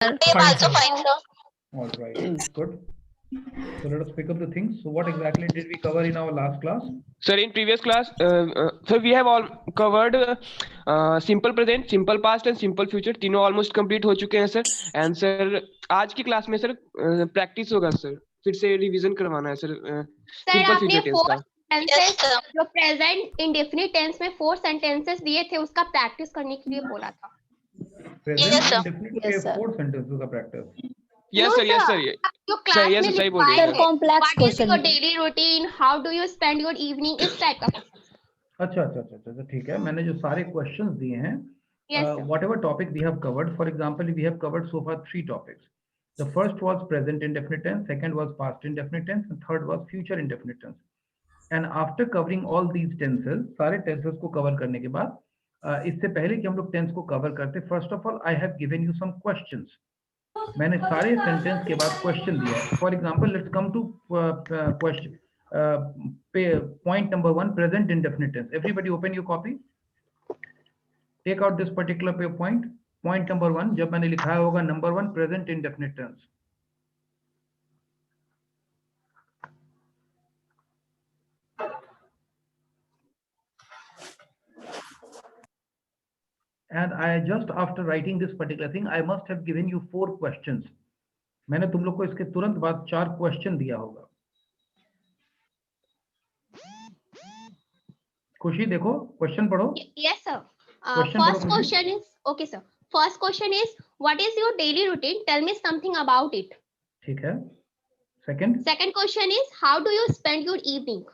Fine, sir. All right, good. So let us pick up the things. So what exactly did we cover in our last class? Sir, in previous class, sir, we have all covered simple present, simple past and simple future. तीनों almost complete हो चुके हैं sir. And sir, आज की class में sir practice होगा sir. फिर से रिवीजन करवाना है सर. सिंपल फ्यूचर टेंस का. सेंटेंसेस जो प्रेजेंट इंडेफिनिट टेंस में 4 सेंटेंसेस दिए थे उसका प्रैक्टिस करने के लिए बोला था. Present indefinite के 4 sentences का practice. Yes sir, yes sir. जो क्लास yes, में सही बोल रही लिखवाए है. थे, complex what is question. your daily routine, how do you spend your evening, इस टाइप का. अच्छा, ठीक है. मैंने जो सारे questions दिए हैं, Yes, sir. whatever topic we have covered, for example, we have covered so far 3 topics. The first was present indefinite tense, second was past indefinite tense, and third was future indefinite tense. And after covering all these tenses, सारे tenses को cover करने के बाद, इससे पहले कि हम लोग tense को cover करते, first of all, I have given you some questions. मैंने सारे sentence के बाद question दिया. For example, let's come to question. Point number 1, present indefinite tense. Everybody open your copy. Take out this particular point. Point number 1, जब मैंने लिखाया होगा number 1, present indefinite tense. And I just after writing this particular thing, I must have given you 4 questions. मैंने तुम लोग को इसके तुरंत बाद 4 क्वेश्चन दिया होगा. खुशी देखो, क्वेश्चन पढ़ो. Yes, sir. Question First करो, question is, okay, sir. First question is, what is your daily routine? Tell me something about it. ठीक है. Second. Second question is, how do you spend your evening?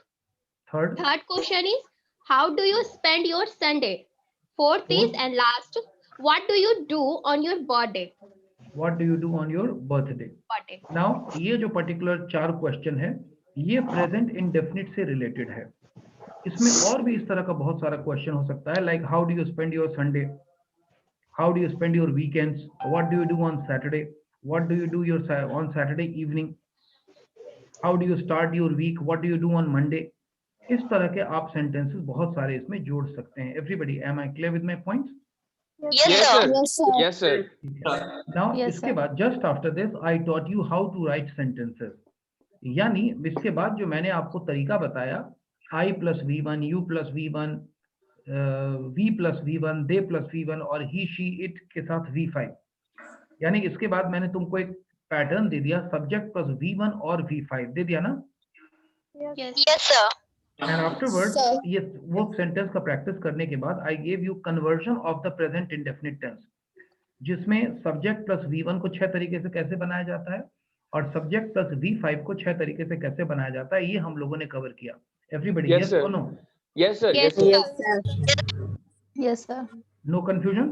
Third. Third question is, how do you spend your Sunday? Fourth is, and last, what do you do on your birthday? What do you do on your birthday? Now, ये जो particular 4 question है, ये present indefinite से related है. इसमें और भी इस तरह का बहुत सारा question हो सकता है, like how do you spend your Sunday? How do you spend your weekends? What do you do on Saturday? What do you do on Saturday evening? How do you start your week? What do you do on Monday? इस तरह के आप sentences बहुत सारे इसमें जोड़ सकते हैं. Everybody, am I clear with my points? Yes sir. Yes, sir. Yes sir. Now, Yes, इसके sir. बाद just after this, I taught you how to write sentences. यानी इसके बाद जो मैंने आपको तरीका बताया, I plus V1, U plus V1, V plus V1, they plus V1 और he, she, it के साथ V5. यानी इसके बाद मैंने तुमको एक पैटर्न दे दिया, subject plus V1 और V5 दे दिया ना? Yes, sir. And afterwards, Sir. ये वो सेंटेंस का प्रैक्टिस करने के बाद I gave you conversion of the present indefinite tense, जिसमें subject plus V1 को 6 तरीके से कैसे बनाया जाता है और subject plus V5 को 6 तरीके से कैसे बनाया जाता है, ये हम लोगों ने कवर किया. Everybody, Yes, yes sir. or no? Yes sir. Yes, Yes sir. Yes, sir. Yes, sir. No confusion?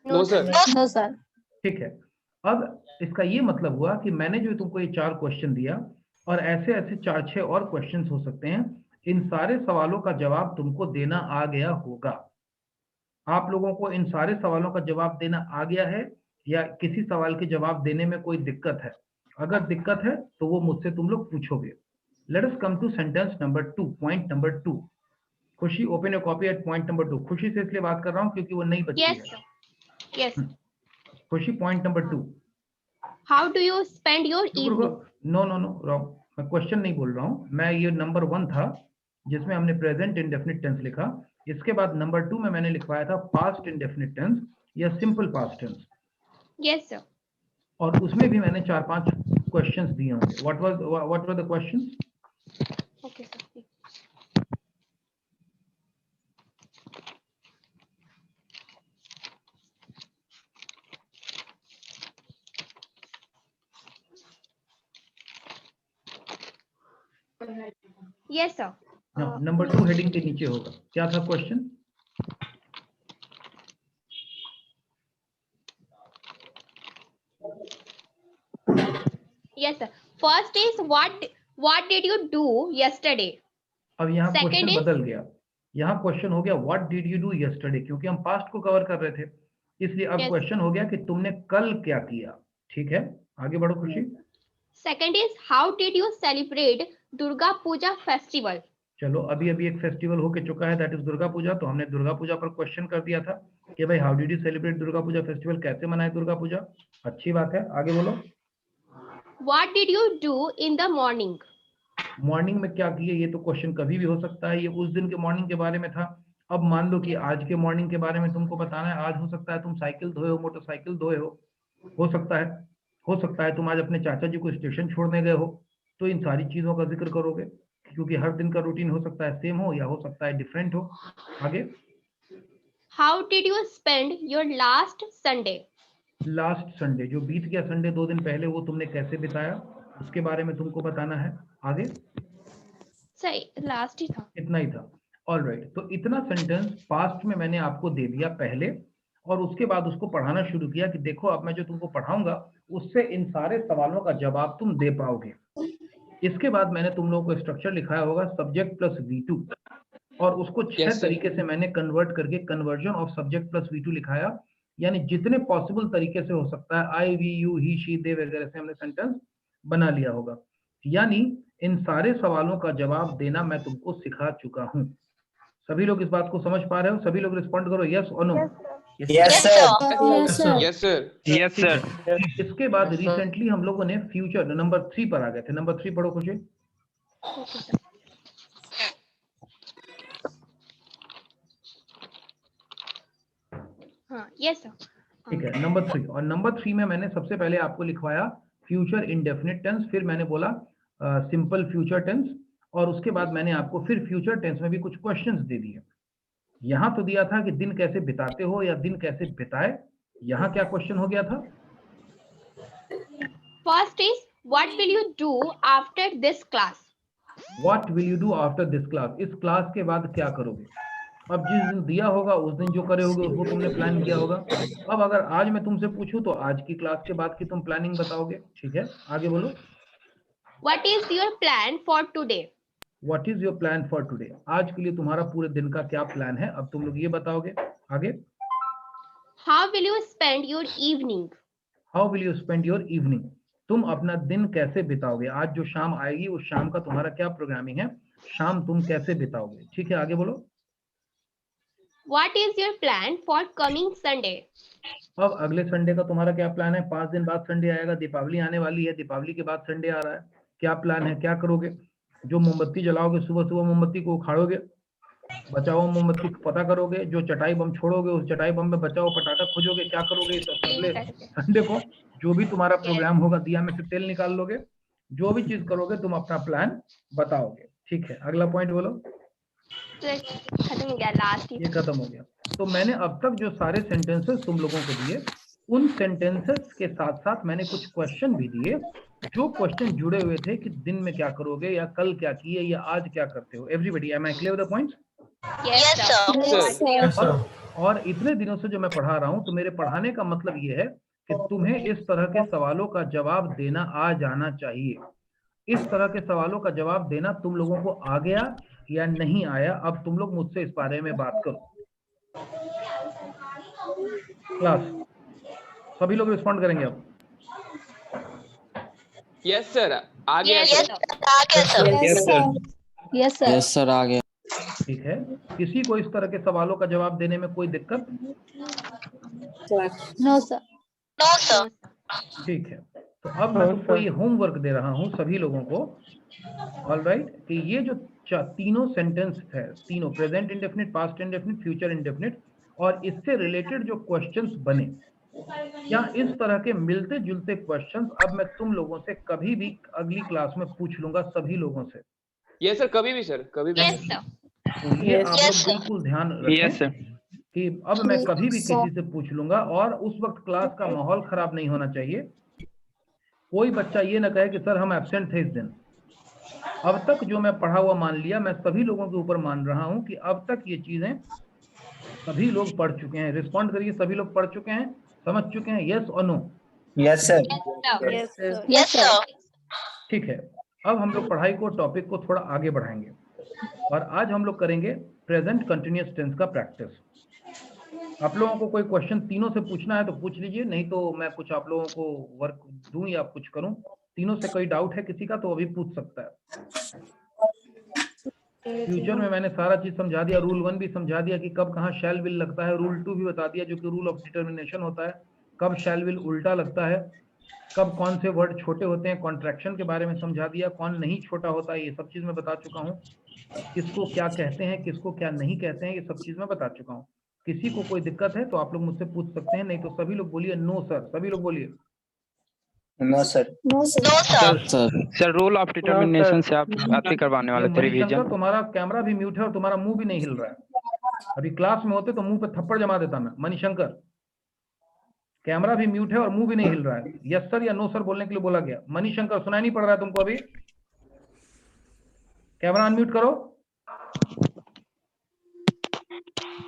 No sir. No, sir. ठीक है. अब इसका ये मतलब हुआ कि मैंने जो तुमको ये 4 क्वेश्चन दिया और ऐसे ऐसे 4-6 और क्वेश्चंस हो सकते हैं. इन सारे सवालों का जवाब तुमको देना आ गया होगा. आप लोगों को इन सारे सवालों का जवाब देना आ गया है या किसी सवाल के जवाब देने में कोई दिक्कत है? अगर दिक्कत है तो वो मुझसे तुम लोग पूछोगे. Let us come to sentence number 2, point number 2. खुशी, open your copy at point number 2. खुशी से इसलिए बात कर रहा हूँ क्योंकि वो नई बच्ची Yes, है. sir. Yes. खुशी, point number 2. How do you spend your evening? No wrong. मैं क्वेश्चन नहीं बोल रहा हूँ. मैं ये नंबर 1 था जिसमें हमने प्रेजेंट इंडेफिनिट टेंस लिखा. इसके बाद नंबर 2 में मैंने लिखवाया था पास्ट इंडेफिनिट टेंस या simple past tense. Yes, sir. और उसमें भी मैंने 4-5 क्वेश्चंस दिए होंगे. What were the questions? Okay, sir. Yes, sir. Number 2 heading के नीचे होगा. क्या था question? Yes, sir. First is, what did you do yesterday? अब यहाँ Second क्वेश्चन is- बदल गया. यहाँ क्वेश्चन हो गया what did you do yesterday, क्योंकि हम पास्ट को कवर कर रहे थे. इसलिए अब Yes. क्वेश्चन हो गया कि तुमने कल क्या किया. ठीक है, आगे बढ़ो खुशी. Second is, how did you celebrate Durga Puja festival? चलो अभी अभी एक फेस्टिवल होके चुका है, दैट इज दुर्गा पूजा। तो हमने दुर्गा पूजा पर क्वेश्चन कर दिया था कि भाई how did you celebrate Durga Puja festival, कैसे मनाए दुर्गा पूजा। अच्छी बात है, आगे बोलो। What did you do in the morning? Morning में क्या किए, ये तो क्वेश्चन कभी भी हो सकता है, ये उस दिन के मॉर्निंग के बारे में था। अब मान लो कि आज के मॉर्निंग के बारे में तुमको बताना है। आज हो सकता है तुम साइकिल धोए हो, मोटरसाइकिल धोए हो सकता है। हो सकता है तुम आज अपने चाचा जी को स्टेशन छोड़ने गए हो। तो इन सारी चीजों का जिक्र करोगे, क्योंकि हर दिन का रूटीन हो सकता है सेम हो या हो सकता है डिफरेंट हो। आगे। How did you spend your last Sunday? Last Sunday, जो बीत गया संडे 2 दिन पहले, वो तुमने कैसे बिताया, उसके बारे में तुमको बताना है। आगे। सही, लास्ट ही था। इतना ही था। ऑलराइट, तो इतना सेंटेंस पास्ट में मैंने आपको दे दिया पहले, और उसके बाद उसको पढ़ाना शुरू किया कि देखो अब मैं जो तुमको पढ़ाऊंगा उससे इन सारे सवालों का जवाब तुम दे पाओगे। इसके बाद मैंने तुम लोगों को स्ट्रक्चर लिखाया होगा सब्जेक्ट प्लस V2, और उसको 6 तरीके से मैंने कन्वर्ट करके conversion of subject plus V2 लिखाया। यानी जितने पॉसिबल तरीके से हो सकता है, आई, वी, यू, ही, शी, दे वगैरह से हमने सेंटेंस बना लिया होगा। यानी इन सारे सवालों का जवाब देना मैं तुमको सिखा चुका हूं। सभी लोग इस बात को समझ पा रहे हो? सभी लोग रिस्पॉन्ड करो, यस और no. Yes sir. Yes, sir. Yes sir. Yes sir. इसके बाद रिसेंटली हम लोगों ने फ्यूचर नंबर 3 पर आ गए थे। नंबर 3 पढ़ो खुशी। हाँ, यस सर। ठीक है, नंबर 3। और नंबर 3 में मैंने सबसे पहले आपको लिखवाया फ्यूचर इंडेफिनिट टेंस, फिर मैंने बोला सिंपल फ्यूचर टेंस, और उसके बाद मैंने आपको फिर फ्यूचर टेंस में भी कुछ क्वेश्चंस दे दिए। यहाँ तो दिया था कि दिन कैसे बिताते हो या दिन कैसे बिताए। यहाँ क्या क्वेश्चन हो गया था? First is, what will you do after this class? What will you do after this class, इस क्लास के बाद क्या करोगे। अब जिस दिन दिया होगा उस दिन जो करे होगे वो तुमने प्लान किया होगा। अब अगर आज मैं तुमसे पूछूं तो आज की क्लास के बाद की तुम प्लानिंग बताओगे। ठीक है, आगे बोलो। What is your plan for today? What is your plan for today, आज के लिए तुम्हारा पूरे दिन का क्या प्लान है, अब तुम लोग ये बताओगे। आगे। How will you spend your evening? How will you spend your evening, तुम अपना दिन कैसे बिताओगे। आज जो शाम आएगी उस शाम का तुम्हारा क्या प्रोग्रामिंग है, शाम तुम कैसे बिताओगे। ठीक है, आगे बोलो। What is your plan for coming Sunday? अब अगले संडे का तुम्हारा क्या प्लान है। 5 दिन बाद संडे आएगा, दीपावली आने वाली है, दीपावली के बाद संडे आ रहा है, क्या प्लान है, क्या करोगे। जो मोमबत्ती जलाओगे, सुबह सुबह मोमबत्ती को उखाड़ोगे, बचाओ मोमबत्ती पता करोगे, जो चटाई बम छोड़ोगे उस चटाई बम में बचाओ पटाखा खोजोगे, क्या करोगे। इस अगले संडे को जो भी तुम्हारा प्रोग्राम होगा, दिया में से तेल निकाल लोगे, जो भी चीज करोगे तुम अपना प्लान बताओगे। ठीक है, अगला पॉइंट बोलो। खत्म हो गया, लास्ट ही ये खत्म हो गया। तो मैंने अब तक जो सारे सेंटेंसेस तुम लोगों को दिए, उन सेंटेंसेस के साथ साथ मैंने कुछ क्वेश्चन भी दिए, जो क्वेश्चन जुड़े हुए थे कि दिन में क्या करोगे, या कल क्या किए, या आज क्या करते हो। Everybody, am I clear with the points? Yes, sir. Yes, sir. और इतने दिनों से जो मैं पढ़ा रहा हूं, तो मेरे पढ़ाने का मतलब ये है कि तुम्हें इस तरह के सवालों का जवाब देना आ जाना चाहिए। इस तरह के सवालों का जवाब देना तुम लोगों को आ गया या नहीं आया, अब तुम लोग मुझसे इस बारे में बात करो। क्लास, सभी लोग रिस्पॉन्ड करेंगे अब। यस सर, आ गया Yes, sir. sir. Yes, sir. Yes, sir. Yes sir, आ गया। ठीक है, किसी को इस तरह के सवालों का जवाब देने में कोई दिक्कत? No, sir. ठीक है, तो अब मैं तुमको ये होमवर्क दे रहा हूं सभी लोगों को। ऑलराइट, कि ये जो तीनों सेंटेंस है, तीनों present indefinite, past indefinite, future indefinite, और इससे रिलेटेड जो क्वेश्चंस बने, क्या इस तरह के मिलते जुलते क्वेश्चंस अब मैं तुम लोगों से कभी भी अगली क्लास में पूछ लूंगा, सभी लोगों से। यस सर, कभी भी सर, कभी भी। Yes, sir. तो ये आप लोग बिल्कुल ध्यान रखें कि अब मैं कभी भी किसी से पूछ लूंगा, और उस वक्त क्लास का माहौल खराब नहीं होना चाहिए। कोई बच्चा ये ना कहे कि सर हम एब्सेंट थे इस दिन। अब तक जो मैं पढ़ा हुआ मान लिया, मैं सभी लोगों के ऊपर मान रहा हूं कि अब तक ये चीजें सभी लोग पढ़ चुके हैं। रिस्पॉन्ड करिए, सभी लोग पढ़ चुके हैं, समझ चुके हैं, यस और no. Yes sir. Yes, sir. Yes, sir. ठीक है, अब हम लोग पढ़ाई को, टॉपिक को थोड़ा आगे बढ़ाएंगे, और आज हम लोग करेंगे प्रेजेंट कंटिन्यूअस टेंस का प्रैक्टिस। आप लोगों को कोई क्वेश्चन तीनों से पूछना है तो पूछ लीजिए, नहीं तो मैं कुछ आप लोगों को वर्क दूं या कुछ करूं। तीनों से कोई डाउट है किसी का तो अभी पूछ सकता है। फ्यूचर में मैंने सारा चीज समझा दिया, रूल 1 भी समझा दिया कि कब कहाँ शैल विल लगता है, रूल 2 भी बता दिया जो कि रूल ऑफ डिटर्मिनेशन होता है, कब शैल विल उल्टा लगता है, कब कौन से वर्ड छोटे होते हैं, कॉन्ट्रैक्शन के बारे में समझा दिया, कौन नहीं छोटा होता है, ये सब चीज मैं बता चुका हूँ, किसको क्या कहते हैं, किसको क्या नहीं कहते हैं, ये सब चीज मैं बता चुका हूँ। किसी को कोई दिक्कत है तो आप लोग मुझसे पूछ सकते हैं, नहीं तो सभी लोग बोलिए नो सर, सभी लोग बोलिए no sir. No, sir. Sir rule of determination से आप अति करवाने ये वाले थे मणिशंकर रिवीजन। तुम्हारा कैमरा भी म्यूट है और तुम्हारा मुंह भी नहीं हिल रहा है। अभी क्लास में होते तो मुंह पे थप्पड़ जमा देता मैं। मणिशंकर, कैमरा भी म्यूट है और मुंह भी नहीं हिल रहा है। यस सर या नो सर बोलने के लिए बोला गया। मणिशंकर, सुनाई नहीं पड़ रहा है तुमको अभी? कैमरा अनम्यूट करो।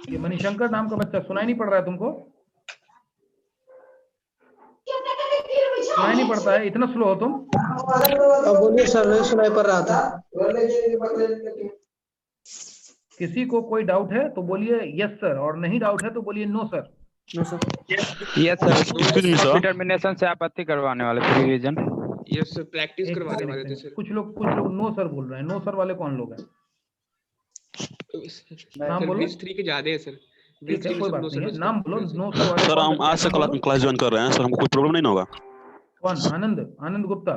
ये मणिशंकर नाम का बच्चा, सुनाई नहीं पड़ रहा है तुमको? सुनाई नहीं पड़ता है? इतना स्लो हो तुम? अब बोलिए सर, नहीं सुनाई पड़ रहा था। किसी को कोई डाउट है तो बोलिए यस सर, और नहीं डाउट है तो बोलिए no sir. Yes sir, determination से आप अति करवाने वाले थे रिवीजन। यस सर, प्रैक्टिस एक करवाने वाले थे सेकंड, सर। कुछ लोग नो सर बोल रहे हैं। नो सर वाले कौन लोग हैं? नाम सर बोलो। ब्रिज 3 के ज्यादा है सर। ठीक है, कोई बात नहीं है, नाम बोलो। सर नो सर वाले सर कौन हम हैं? आज से नाम बोलो। क्लास ज्वाइन कर रहे हैं सर, हमको कोई प्रॉब्लम नहीं ना होगा? कौन? Anand? Anand Gupta?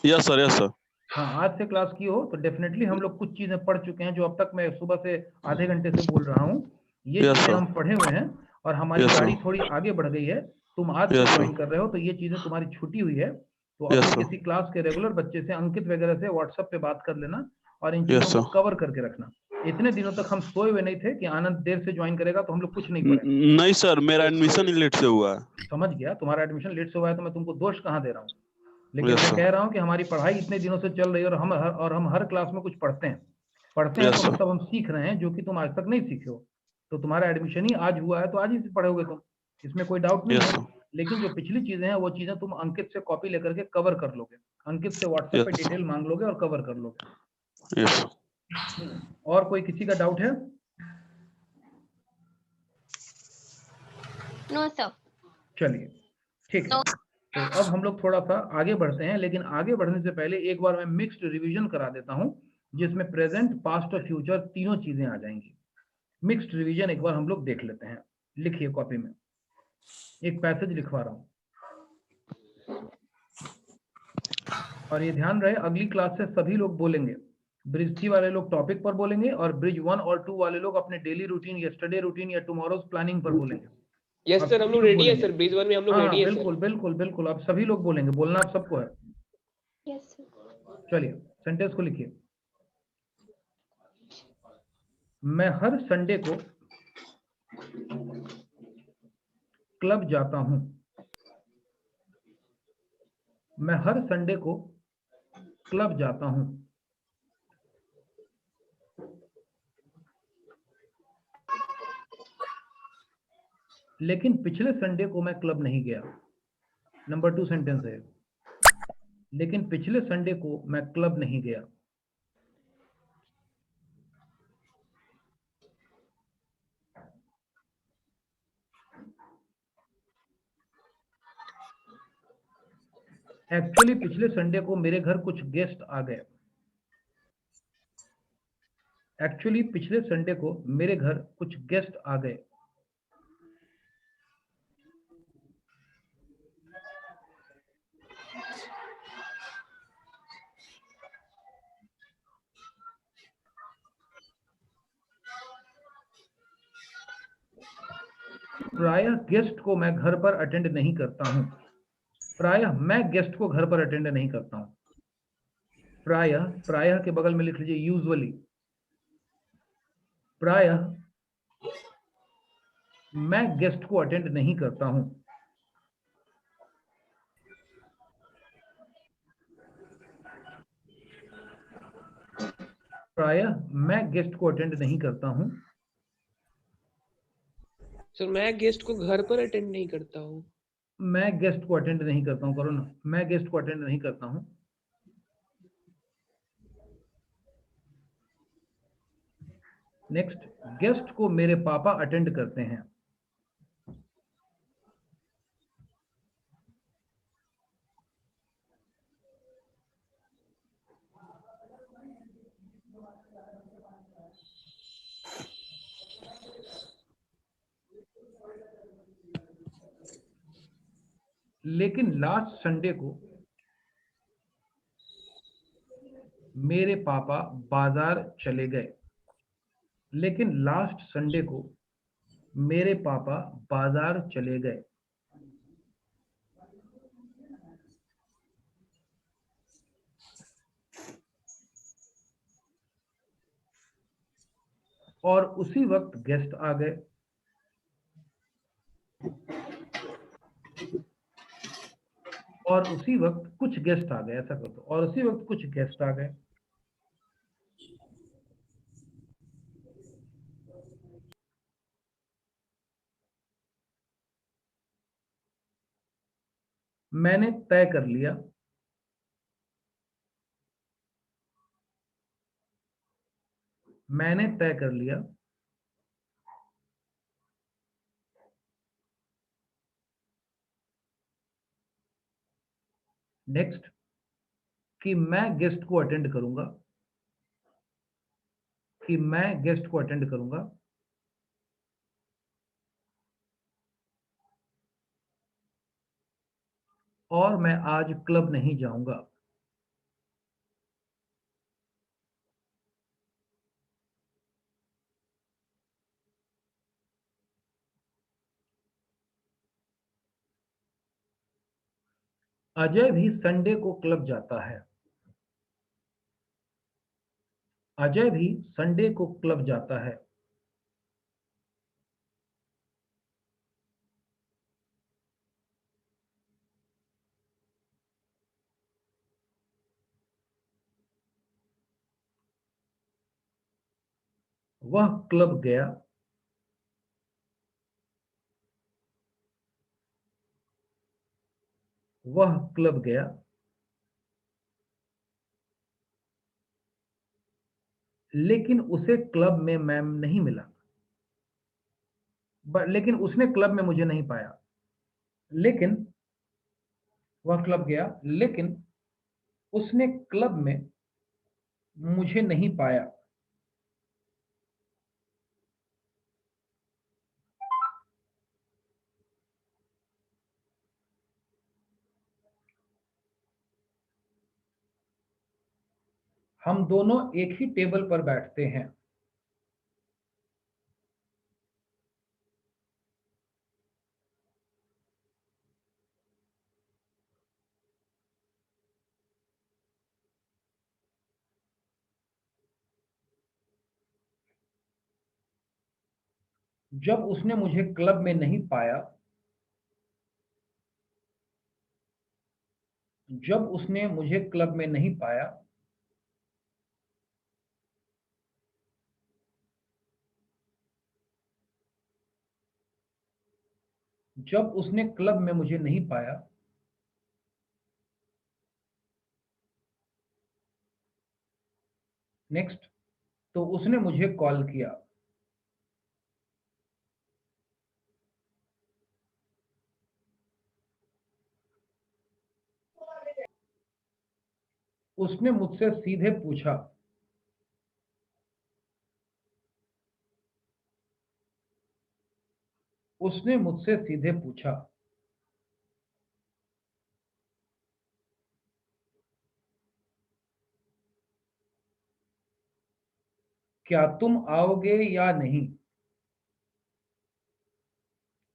Yes sir, yes sir. हाँ, आज से क्लास की हो तो डेफिनेटली हम लोग कुछ चीजें पढ़ चुके हैं जो अब तक मैं सुबह से आधे घंटे से बोल रहा हूँ। ये Yes, चीजें sir. हम पढ़े हुए हैं और हमारी Yes, sir. गाड़ी थोड़ी आगे बढ़ गई है। तुम आज से Yes, sir. ज्वाइन कर रहे हो तो ये चीजें तुम्हारी छुट्टी हुई है, तो Yes, अपने sir. किसी क्लास के रेगुलर बच्चे से, अंकित वगैरह से व्हाट्सएप पे बात कर लेना और इन Yes, चीजों को sir. कवर करके रखना। इतने दिनों तक हम सोए हुए नहीं थे कि आनंद देर से ज्वाइन करेगा तो हम लोग कुछ नहीं पढ़े। नहीं सर, मेरा एडमिशन ही लेट से हुआ है। समझ गया, तुम्हारा एडमिशन लेट से हुआ है तो मैं तुमको दोष कहाँ दे रहा हूँ, लेकिन Yes, मैं sir. कह रहा हूँ कि हमारी पढ़ाई इतने दिनों से चल रही है और हम हर क्लास में कुछ पढ़ते हैं Yes, तो sir. मतलब हम सीख रहे हैं जो कि तुम आज तक नहीं सीखे हो। तो तुम्हारा एडमिशन ही आज हुआ है तो आज ही से पढ़ोगे तुम, इसमें कोई डाउट नहीं Yes, है। sir. लेकिन जो पिछली चीजें हैं वो चीजें तुम अंकित से कॉपी लेकर के कवर कर लोगे, अंकित से व्हाट्सएप पे Yes, sir. डिटेल मांग लोगे और कवर कर लोगे। Yes, sir. और कोई किसी का डाउट है? No, sir. चलिए ठीक है, तो अब हम लोग थोड़ा सा आगे बढ़ते हैं, लेकिन आगे बढ़ने से पहले एक बार मैं मिक्स्ड रिवीजन करा देता हूं जिसमें प्रेजेंट, पास्ट और फ्यूचर तीनों चीजें आ जाएंगी। मिक्स्ड रिवीजन एक बार हम लोग देख लेते हैं। लिखिए कॉपी में, एक पैसेज लिखवा रहा हूं और ये ध्यान रहे अगली क्लास से सभी लोग बोलेंगे। ब्रिज 3 वाले लोग टॉपिक पर बोलेंगे और ब्रिज 1 और 2 वाले लोग अपने डेली रूटीन, यस्टरडे रूटीन या टुमारोज प्लानिंग पर बोलेंगे। यस अब सर, हम सभी लोग रेडी है बोलेंगे। सर। ब्रिज 1 में हम लोग हाँ रेडी है सर। बिल्कुल बिल्कुल बिल्कुल, अब सभी लोग बोलेंगे, बोलना आप सबको है। Yes, sir. चलिए सेंटेंस को लिखिए। मैं हर संडे को क्लब जाता हूं। मैं हर संडे को क्लब जाता हूं। लेकिन पिछले संडे को मैं क्लब नहीं गया। नंबर 2 सेंटेंस है, लेकिन पिछले संडे को मैं क्लब नहीं गया। एक्चुअली पिछले संडे को मेरे घर कुछ गेस्ट आ गए। एक्चुअली पिछले संडे को मेरे घर कुछ गेस्ट आ गए। प्रायः गेस्ट को मैं घर पर अटेंड नहीं करता हूं। प्रायः मैं गेस्ट को घर पर अटेंड नहीं करता हूं। प्रायः, प्रायः के बगल में लिख लीजिए यूजुअली। प्रायः मैं गेस्ट को अटेंड नहीं करता हूं। प्रायः मैं गेस्ट को अटेंड नहीं करता हूं। सर मैं गेस्ट को घर पर अटेंड नहीं करता हूँ। मैं गेस्ट को अटेंड नहीं करता हूं, करो ना, मैं गेस्ट को अटेंड नहीं करता हूं। नेक्स्ट, गेस्ट को मेरे पापा अटेंड करते हैं। लेकिन लास्ट संडे को मेरे पापा बाजार चले गए। लेकिन लास्ट संडे को मेरे पापा बाजार चले गए। और उसी वक्त गेस्ट आ गए। और उसी वक्त कुछ गेस्ट आ गए, ऐसा कर दो, और उसी वक्त कुछ गेस्ट आ गए। मैंने तय कर लिया मैंने तय कर लिया नेक्स्ट कि मैं गेस्ट को अटेंड करूंगा और मैं आज क्लब नहीं जाऊंगा। अजय भी संडे को क्लब जाता है। अजय भी संडे को क्लब जाता है। वह क्लब गया। वह क्लब गया। लेकिन उसे क्लब में मैम नहीं मिला। लेकिन उसने क्लब में मुझे नहीं पाया। लेकिन वह क्लब गया, लेकिन उसने क्लब में मुझे नहीं पाया। हम दोनों एक ही टेबल पर बैठते हैं। जब उसने मुझे क्लब में नहीं पाया जब उसने मुझे क्लब में नहीं पाया जब उसने क्लब में मुझे नहीं पाया नेक्स्ट, तो उसने मुझे कॉल किया। उसने मुझसे सीधे पूछा। उसने मुझसे सीधे पूछा, क्या तुम आओगे या नहीं?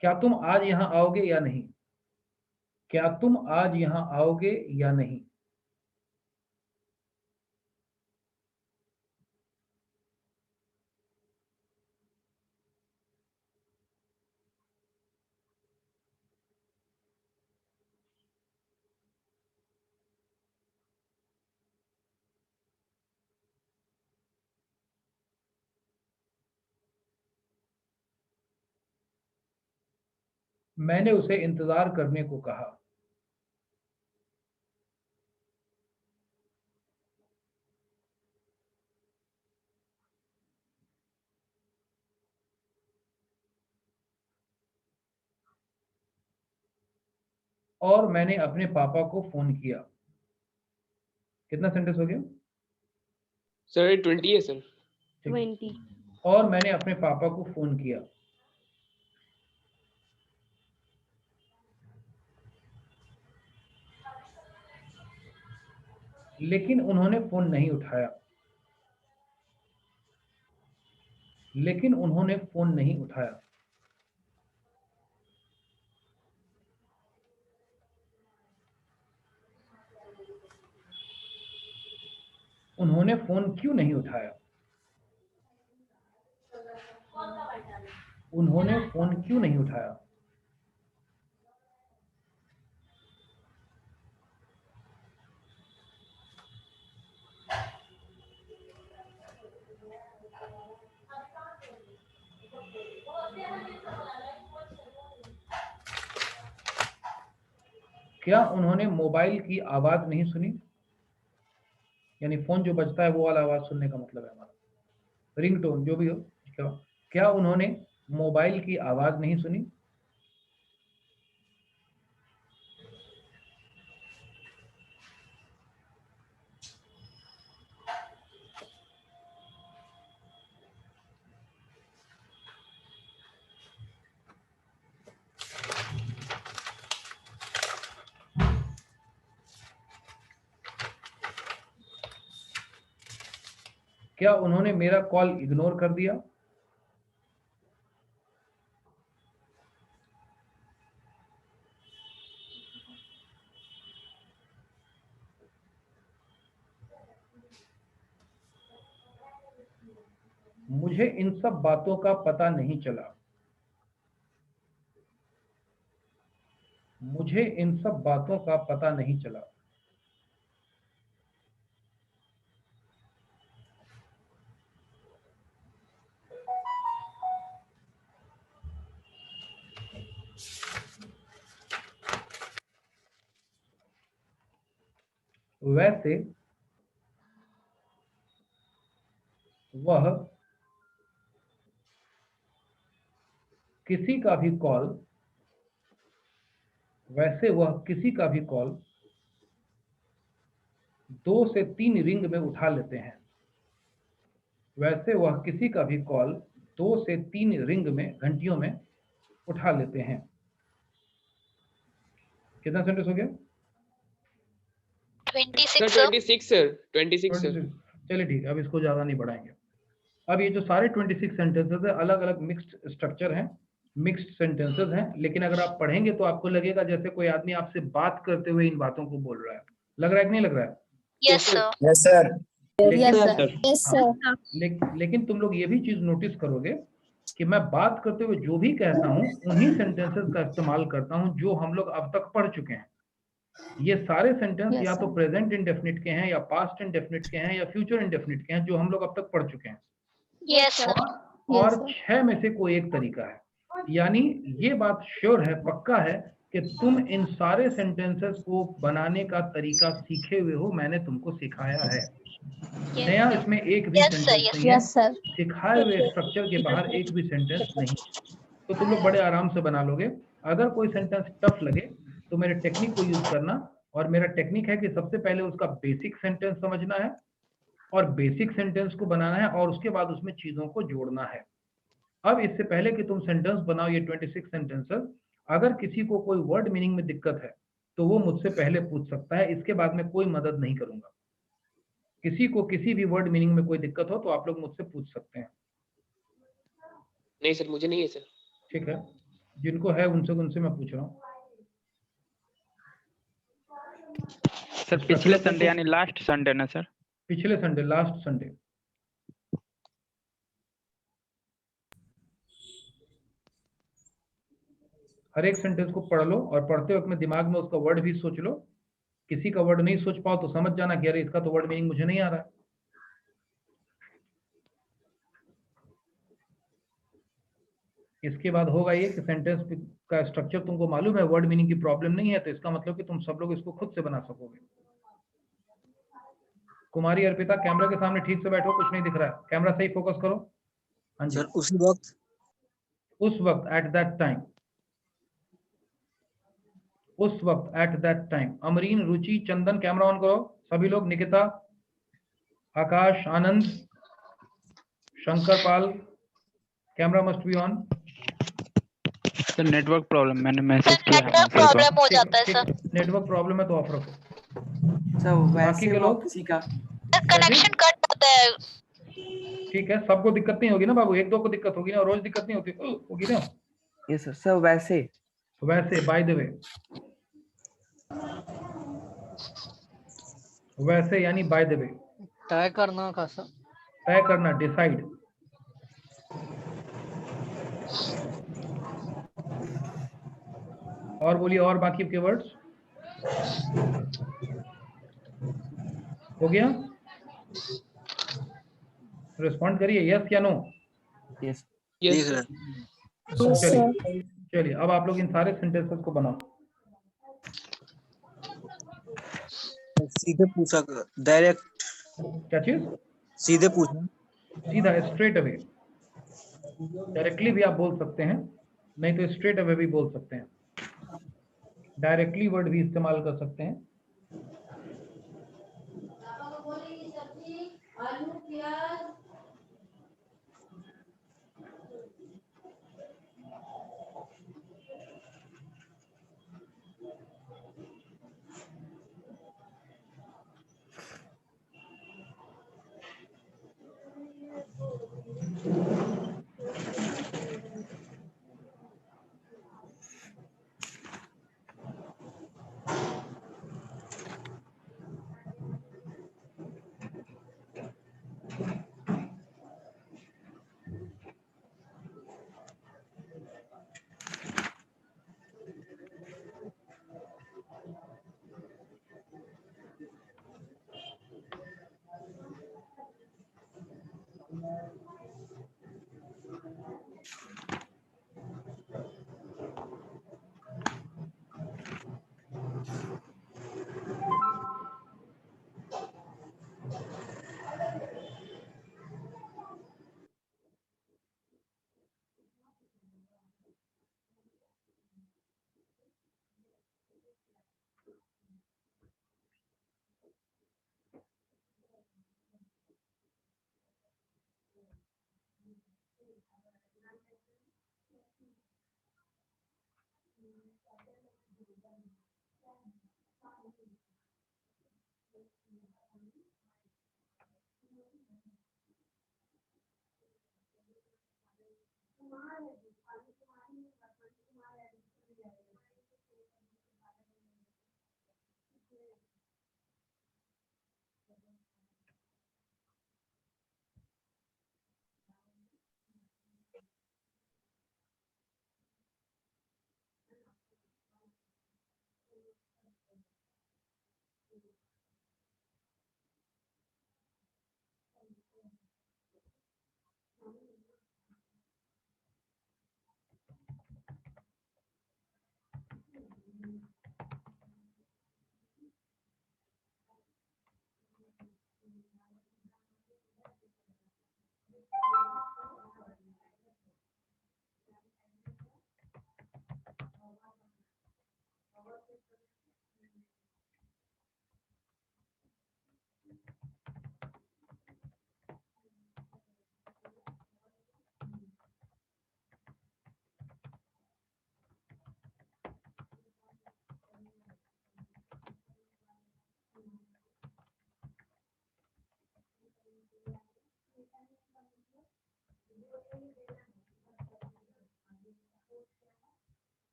क्या तुम आज यहां आओगे या नहीं? क्या तुम आज यहां आओगे या नहीं? मैंने उसे इंतजार करने को कहा। और मैंने अपने पापा को फोन किया। कितना सेंटेंस हो गया? सर 20 है सर। 20. और मैंने अपने पापा को फोन किया। लेकिन उन्होंने फोन नहीं उठाया। लेकिन उन्होंने फोन नहीं उठाया। उन्होंने फोन क्यों नहीं उठाया? उन्होंने फोन क्यों नहीं उठाया? क्या उन्होंने मोबाइल की आवाज नहीं सुनी? यानी फोन जो बजता है वो वाला आवाज सुनने का मतलब है हमारा, रिंगटोन जो भी हो। क्या उन्होंने मोबाइल की आवाज नहीं सुनी? क्या उन्होंने मेरा कॉल इग्नोर कर दिया? मुझे इन सब बातों का पता नहीं चला। मुझे इन सब बातों का पता नहीं चला। वैसे वह किसी का भी कॉल वैसे वह किसी का भी कॉल 2 से 3 रिंग में उठा लेते हैं। वैसे वह किसी का भी कॉल 2 से 3 रिंग में घंटियों में उठा लेते हैं। कितना सेंटेंस हो गया? 26 सर 26 सर 26 सर। चलिए ठीक है, अब इसको ज्यादा नहीं बढ़ाएंगे। अब ये जो सारे 26 सेंटेंसेस है अलग अलग मिक्स्ड स्ट्रक्चर हैं, मिक्स्ड सेंटेंसेस हैं, लेकिन अगर आप पढ़ेंगे तो आपको लगेगा जैसे कोई आदमी आपसे बात करते हुए इन बातों को बोल रहा है। लग रहा है कि नहीं लग रहा है? Yes, sir. Yes, sir. Yes, sir. Yes, sir. लेकिन तुम लोग ये भी चीज नोटिस करोगे कि मैं बात करते हुए जो भी कहता हूँ उन्हीं सेंटेंसेस का इस्तेमाल करता हूँ जो हम लोग अब तक पढ़ चुके हैं। ये सारे सेंटेंस Yes, या तो sir. प्रेजेंट इंडेफिनिट के हैं या पास्ट इंडेफिनिट के हैं या फ्यूचर इंडेफिनिट के हैं जो हम लोग अब तक पढ़ चुके हैं। Yes, sir. और Yes, sir. 6 में से कोई एक तरीका है। यानी ये बात श्योर है, पक्का है कि तुम इन सारे सेंटेंसेस को बनाने का तरीका सीखे हुए हो, मैंने तुमको सिखाया है। Yes, नया sir. इसमें एक भी Yes, sir, सेंटेंस yes, नहीं है, Yes, sir. सिखाए हुए स्ट्रक्चर के बाहर एक भी सेंटेंस नहीं। तो तुम लोग बड़े आराम से बना लोगे। अगर कोई सेंटेंस टफ लगे तो मेरे टेक्निक को यूज करना, और मेरा टेक्निक है कि सबसे पहले उसका बेसिक सेंटेंस समझना है और बेसिक सेंटेंस को बनाना है और उसके बाद उसमें चीजों को जोड़ना है। अब इससे पहले कि तुम सेंटेंस बनाओ ये 26 सेंटेंसेस, अगर किसी को कोई वर्ड मीनिंग में दिक्कत है तो वो मुझसे पहले पूछ सकता है, इसके बाद मैं कोई मदद नहीं करूंगा। किसी को किसी भी वर्ड मीनिंग में कोई दिक्कत हो तो आप लोग मुझसे पूछ सकते हैं। नहीं सर मुझे नहीं है सर। ठीक है, जिनको है उनसे मैं पूछ रहा हूँ। सर पिछले संडे यानी लास्ट संडे ना सर? पिछले संडे, लास्ट संडे। हर एक सेंटेंस को पढ़ लो और पढ़ते वक्त में दिमाग में उसका वर्ड भी सोच लो। किसी का वर्ड नहीं सोच पाओ तो समझ जाना कि अरे इसका तो वर्ड मीनिंग मुझे नहीं आ रहा है। इसके बाद होगा ये कि सेंटेंस का स्ट्रक्चर तुमको मालूम है, वर्ड मीनिंग की प्रॉब्लम नहीं है, तो इसका मतलब कि तुम सब लोग इसको खुद से बना सकोगे। कुमारी अर्पिता कैमरा के सामने ठीक से बैठो, कुछ नहीं दिख रहा है, कैमरा सही फोकस करो। हाँ जी। सर उसी वक्त उस वक्त एट दैट टाइम, उस वक्त at that time. Amreen, Ruchi, Chandan camera on करो सभी लोग। Nikita, Akash, Anand, Shankar Pal, camera must be on. Sir network problem मैंने मैसेज सर किया है नेटवर्क प्रॉब्लम हो जाता है सर। नेटवर्क प्रॉब्लम है तो ऑफ रखो। बाकी के लोग कनेक्शन कट होता है। ठीक है, सबको दिक्कत नहीं होगी ना बाबू, एक दो को दिक्कत होगी ना, रोज दिक्कत नहीं होगी ना। Yes sir. सर वैसे बाय द वे, वैसे यानी बाय द वे, तय करना का सर। तय करना, डिसाइड। और बोलिए, और बाकी के वर्ड्स हो गया? रिस्पॉन्ड करिए, यस या नो। यस यस लिख सर। चलिए चलिए, अब आप लोग इन सारे सेंटेंसेस को बनाओ। सीधे पूछा, डायरेक्ट क्या चीज? सीधे पूछना। सीधा, स्ट्रेट अवे। डायरेक्टली भी आप बोल सकते हैं, नहीं तो स्ट्रेट अवे भी बोल सकते हैं। डायरेक्टली वर्ड भी इस्तेमाल कर सकते हैं।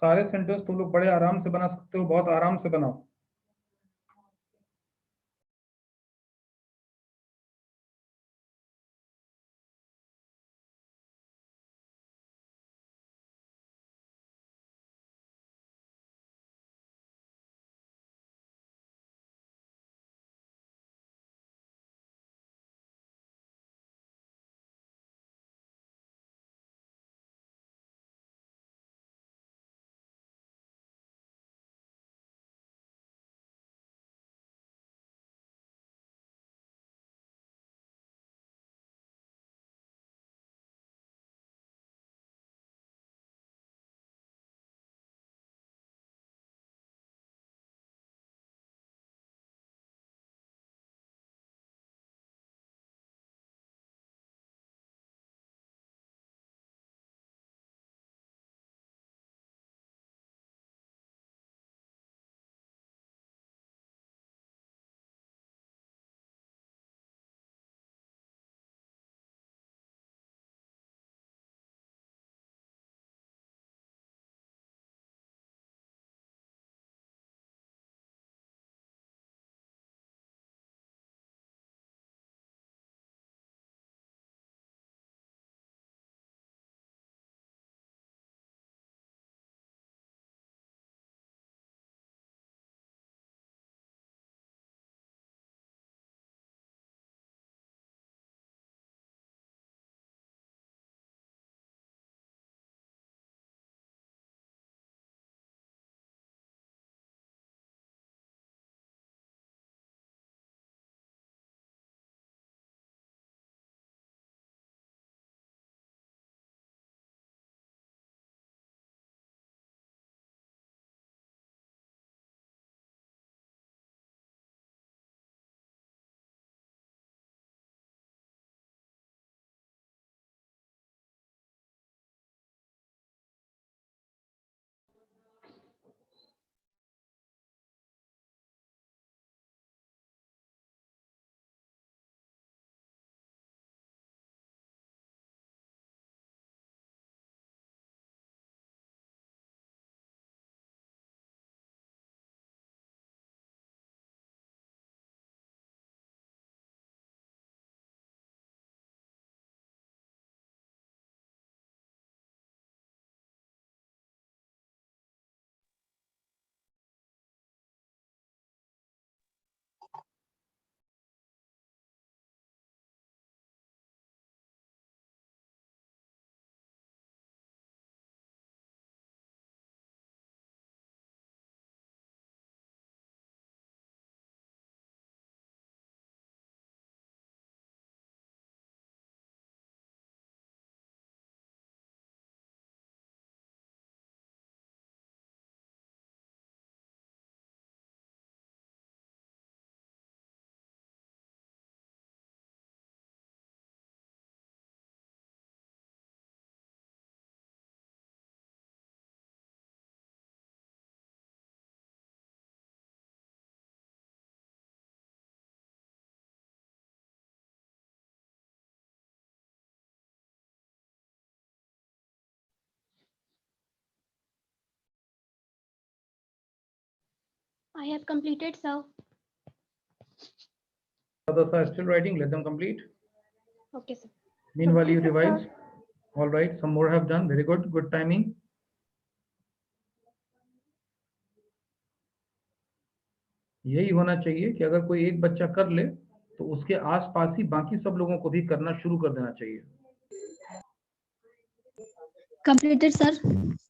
सारे सेंटेंस तुम लोग बड़े आराम से बना सकते हो, बहुत आराम से बनाओ। I have completed, sir. Others are still writing. Let them complete. Okay, sir. Meanwhile, you revise. All right. Some more have done. Very good. Good timing. यही होना चाहिए कि अगर कोई एक बच्चा कर ले तो उसके आसपास ही बाकी सब लोगों को भी करना शुरू कर देना चाहिए। Completed, sir.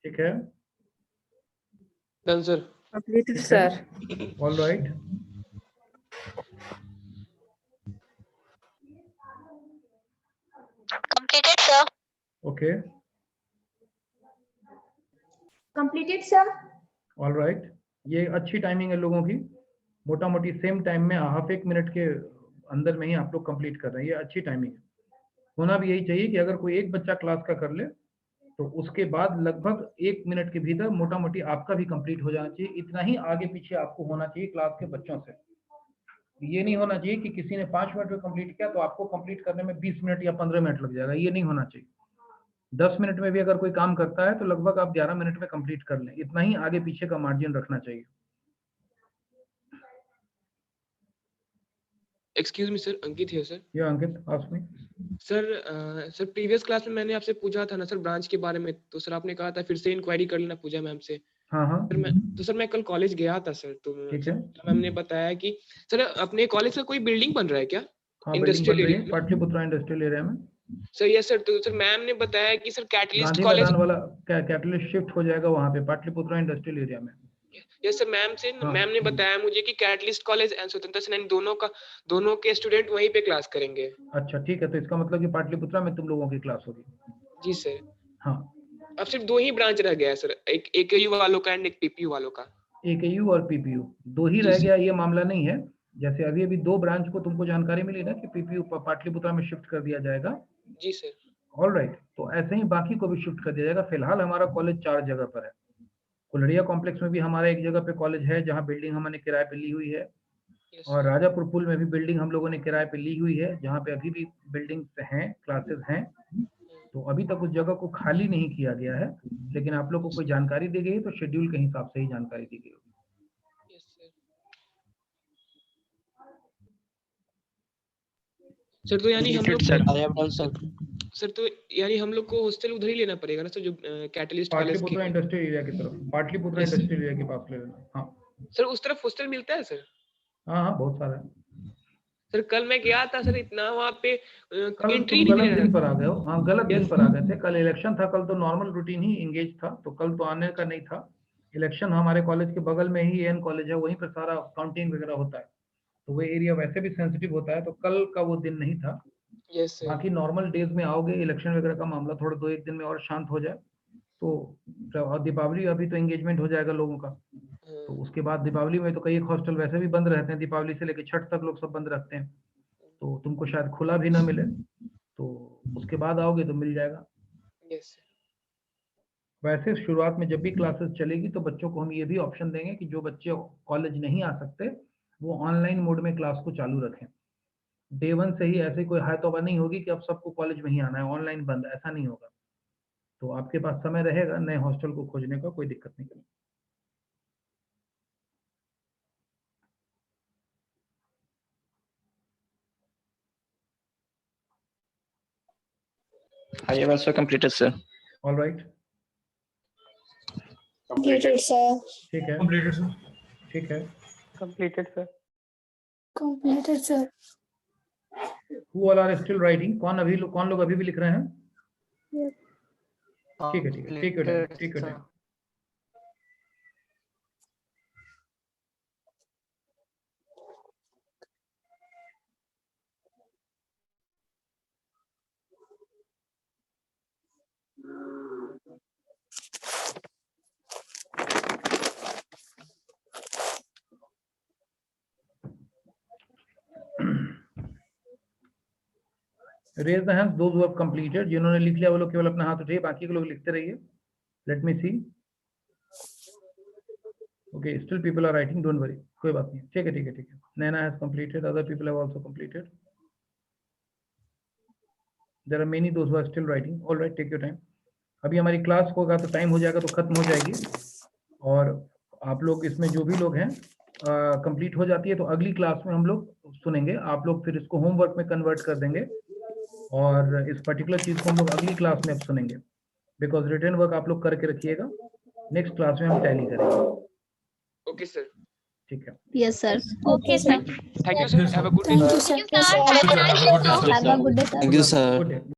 ठीक है? Done, sir. Completed, ठीक है? sir. All right. Completed, sir. Okay. Completed, sir. All right. ये अच्छी टाइमिंग है लोगों की, मोटा मोटी सेम टाइम में हाफ एक मिनट के अंदर में ही आप लोग कंप्लीट कर रहे हैं। ये अच्छी टाइमिंग है। होना भी यही चाहिए कि अगर कोई एक बच्चा क्लास का कर ले तो उसके बाद लगभग 1 मिनट के भीतर मोटा मोटी आपका भी कंप्लीट हो जाना चाहिए। इतना ही आगे पीछे आपको होना चाहिए क्लास के बच्चों से। ये नहीं होना चाहिए कि किसी ने 5 मिनट में कंप्लीट किया तो आपको कंप्लीट करने में 20 मिनट या 15 मिनट लग जाएगा। ये नहीं होना चाहिए। 10 मिनट में भी अगर कोई काम करता है तो लगभग आप 11 मिनट में कंप्लीट कर लें। इतना ही आगे पीछे का मार्जिन रखना चाहिए। Excuse me, sir. Ankit here, sir. ये Ankit ask me. Sir previous class में मैंने आपसे पूछा था ना सर ब्रांच के बारे में, तो सर आपने कहा था फिर से इंक्वायरी कर लेना पूजा मैम से। हाँ हाँ सर मैं कल कॉलेज गया था सर, तो ठीक है। मैम ने बताया कि सर अपने कॉलेज का कोई बिल्डिंग बन रहा है क्या? हाँ बिल्डिंग बन रही है पाटलिपुत्रा इंडस्ट्रियल एरिया में। सर यस सर, तो सर मैम ने बताया कि सर कैटलिस्ट गांधी कॉलेज मैदान वाला कैटलिस्ट शिफ्ट हो जाएगा वहाँ पे पाटलिपुत्रा इंडस्ट्रियल एरिया में। यस सर, मैम ने बताया मुझे कि कैटलिस्ट कॉलेज एंड स्वतंत्रता सेनानी दोनों के स्टूडेंट वहीं पे क्लास करेंगे। अच्छा ठीक है, तो इसका मतलब कि पाटलिपुत्रा में तुम लोगों की क्लास होगी। जी सर। हाँ अब सिर्फ 2 ही ब्रांच रह गया है सर, एक AKU वालों का एंड एक PPU वालों का। AKU और PPU 2 ही रह गया, ये मामला नहीं है। जैसे अभी 2 ब्रांच को तुमको जानकारी मिली ना कि PPU पाटलिपुत्रा में शिफ्ट कर दिया जाएगा। जी सर। ऑलराइट, तो ऐसे ही बाकी को भी शिफ्ट कर दिया जाएगा। फिलहाल हमारा कॉलेज 4 जगह पर है। कुलड़िया कॉम्प्लेक्स में भी हमारा एक जगह पे कॉलेज है जहाँ बिल्डिंग हमने किराए पे ली हुई है, और राजापुर पुल में भी बिल्डिंग हम लोगों ने किराए पे ली हुई है जहाँ पे अभी भी बिल्डिंग्स हैं, क्लासेस हैं। तो अभी तक उस जगह को खाली नहीं किया गया है, लेकिन आप लोग को कोई जानकारी दी गई है तो शेड्यूल के हिसाब से ही जानकारी दी गई होगी। सर तो यानी हम लोग सर तो यानी हम लोग को हॉस्टल उधर ही लेना पड़ेगा ना सर, जो catalyst college Pataliputra industrial area की तरफ, पाटलिपुत्रा इंडस्ट्रियल एरिया के पास ले लेना। हाँ सर, उस तरफ हॉस्टल मिलता है सर? हाँ हाँ बहुत सारा है सर। कल मैं गया था सर, इतना वहाँ पे एंट्री गलत दिन पर आ गए हो। हाँ गलत दिन पर आ गए थे। कल इलेक्शन था, कल तो नॉर्मल रूटीन ही इंगेज था, तो कल तो आने का नहीं था। इलेक्शन हमारे कॉलेज के बगल में ही AN कॉलेज है, वहीं पर सारा काउंटिंग वगैरह होता है, तो वो एरिया वैसे भी सेंसिटिव होता है, तो कल का वो दिन नहीं था। Yes sir. बाकी नॉर्मल डेज में आओगे, इलेक्शन वगैरह का मामला थोड़ा 2-1 दिन में और शांत हो जाए तो दीपावली अभी तो एंगेजमेंट हो जाएगा लोगों का, तो उसके बाद दीपावली में तो कई हॉस्टल वैसे भी बंद रहते हैं। दीपावली से लेकर छठ तक लोग सब बंद रखते हैं, तो तुमको शायद खुला भी ना मिले, तो उसके बाद आओगे तो मिल जाएगा। Yes sir. वैसे शुरुआत में जब भी क्लासेस चलेगी तो बच्चों को हम ये भी ऑप्शन देंगे कि जो बच्चे कॉलेज नहीं आ सकते वो ऑनलाइन मोड में क्लास को चालू रखें। Day 1 से ही ऐसे कोई हाय तौबा नहीं होगी कि अब सबको कॉलेज में ही आना है, ऑनलाइन बंद, ऐसा नहीं होगा। तो आपके पास समय रहेगा नए हॉस्टल को खोजने का, कोई दिक्कत नहीं। I have also completed, sir. All right. Completed, sir. ठीक है, Completed, sir. ठीक है। Completed sir. Completed, sir. Who all are still writing? कौन लोग अभी भी लिख रहे हैं? ठीक है, ठीक है, ठीक है, ठीक है। Raise the hands those who have completed. जिन्होंने लिख लिया वो लोग केवल अपना हाथ उठाइए, बाकी के लोग लिखते रहिए। Let me see. Okay, still people are writing. Don't worry. कोई बात नहीं। ठीक है, ठीक है, ठीक है। Naina has completed. Other people have also completed. There are many those who are still writing. All right, take your time. अभी हमारी क्लास होगा तो टाइम हो जाएगा तो खत्म हो जाएगी, और आप लोग इसमें जो भी लोग हैं कंप्लीट हो जाती है तो अगली क्लास में हम लोग सुनेंगे। आप लोग फिर इसको होमवर्क में कन्वर्ट कर देंगे और इस पर्टिकुलर चीज को हम लोग अगली क्लास में अब सुनेंगे, बिकॉज रिटन वर्क आप लोग करके रखिएगा। नेक्स्ट क्लास में हम टैली करेंगे। ओके सर, ठीक है। Yes, sir. Okay, sir. Thank you sir, have a good day. Thank you, sir. Thank you, sir. Have a good day, sir. Good day.